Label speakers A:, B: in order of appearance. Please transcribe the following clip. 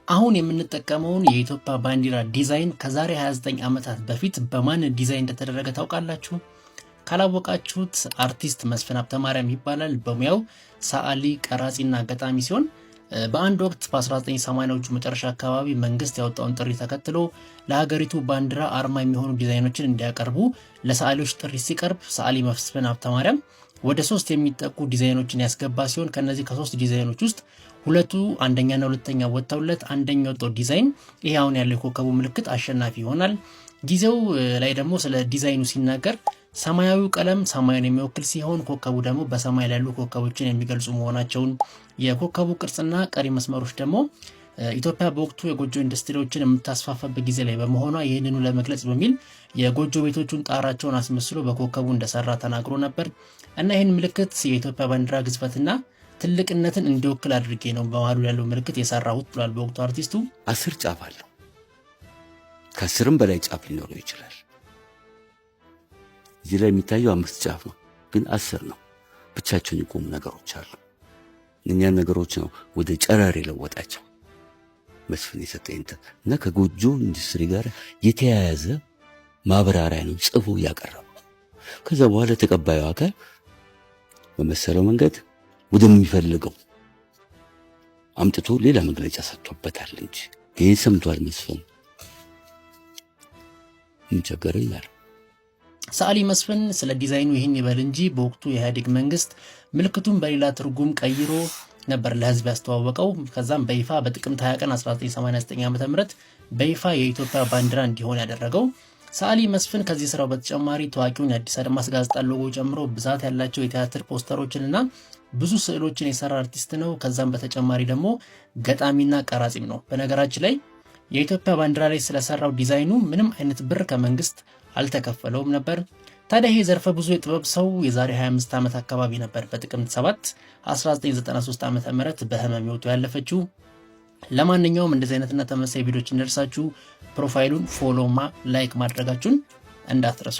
A: አሁን የምንጠቀመውን የኢትዮጵያ ባንዲራ ዲዛይን ከዛሬ 29 ዓመታት በፊት በማን ዲዛይን እንደተደረገ ታውቃላችሁ? ካላወቃችሁት አርቲስት መስፍን ሀብተማርያም ይባላል። በሙያው ሰዓሊ፣ ቀራጺና ገጣሚ ሲሆን በአንድ ወቅት በ1980ዎቹ መጨረሻ አካባቢ መንግስት ያወጣውን ጥሪ ተከትሎ ለሀገሪቱ ባንዲራ አርማ የሚሆኑ ዲዛይኖችን እንዲያቀርቡ ለሰዓሊዎች ጥሪ ሲቀርብ ሰዓሊ መስፍን ሀብተማርያም ወደ 3 የሚጠቁ ዲዛይኖችን ያስገባ ሲሆን ከነዚህ ከ3 ዲዛይኖች ውስጥ ሁለቱ አንደኛና ሁለተኛ ወጣውለት አንደኛው ወጣው ዲዛይን ይሄ አሁን ያለው ኮከቡ ምልክት አሸናፊ ይሆናል። ጊዜው ላይ ደግሞ ስለ ዲዛይኑ ሲናገር ሰማያዊው ቀለም ሰማዩን የሚወክል ሲሆን ኮከቡ ደግሞ በሰማይ ላይ ያሉ ኮከቦችን የሚገልጹ መሆናቸውን የኮከቡ ቅርጽና ቀሪ መስመሮች ደግሞ ኢትዮጵያ በወቅቱ የጎጆ ኢንዱስትሪዎችን የምታስፋፋበት ጊዜ ላይ በመሆኗ ይህንኑ ለመግለጽ በሚል የጎጆ ቤቶቹን ጣራቸውን አስመስሎ በኮከቡ እንደሰራ ተናግሮ ነበር እና ይህን ምልክት የኢትዮጵያ ባንዲራ ግዝፈትና ትልቅነትን እንዲወክል አድርጌ ነው በመሃሉ ያለው ምልክት የሰራሁት ብሏል በወቅቱ አርቲስቱ።
B: 10 ጫፍ አለው፣ ከ10ም በላይ ጫፍ ሊኖረው ይችላል። እዚህ ላይ የሚታየው 5 ጫፍ ነው፣ ግን 10 ነው። ብቻቸውን የቆሙ ነገሮች አሉ። እኛን ነገሮች ነው ወደ ጨረር የለወጣቸው መስፍን የሰጠኝ እና ከጎጆ ኢንዱስትሪ ጋር የተያያዘ ማብራሪያ ነው ጽፎ ያቀረበው። ከዛ በኋላ ተቀባዩ አካል በመሰለው መንገድ ወደሚፈልገው አምጥቶ ሌላ መግለጫ ሰጥቶበታል እንጂ ይሄን ሰምቷል መስፍን እንቸገረኝ ማለት።
A: ሰዓሊ መስፍን ስለ ዲዛይኑ ይህን ይበል እንጂ በወቅቱ የኢህአዴግ መንግስት ምልክቱን በሌላ ትርጉም ቀይሮ ነበር ለህዝብ ያስተዋወቀው። ከዛም በይፋ በጥቅምት 20 ቀን 1989 ዓ.ም በይፋ የኢትዮጵያ ባንዲራ እንዲሆን ያደረገው ሰዓሊ መስፍን ከዚህ ስራው በተጨማሪ ታዋቂውን የአዲስ አድማስ ጋዜጣ ሎጎ ጨምሮ ብዛት ያላቸው የቲያትር ፖስተሮችንና ብዙ ስዕሎችን የሰራ አርቲስት ነው። ከዛም በተጨማሪ ደግሞ ገጣሚና ቀራጺም ነው። በነገራችን ላይ የኢትዮጵያ ባንዲራ ላይ ስለሰራው ዲዛይኑ ምንም አይነት ብር ከመንግስት አልተከፈለውም ነበር። ታዲያ ይሄ ዘርፈ ብዙ የጥበብ ሰው የዛሬ 25 ዓመት አካባቢ ነበር በጥቅምት 7 1993 ዓ.ም በህመም ህይወቱ ያለፈችው። ለማንኛውም እንደዚህ አይነትና ተመሳሳይ ቪዲዮዎች እንደርሳችሁ ፕሮፋይሉን ፎሎማ ላይክ ማድረጋችሁን እንዳትረሱ።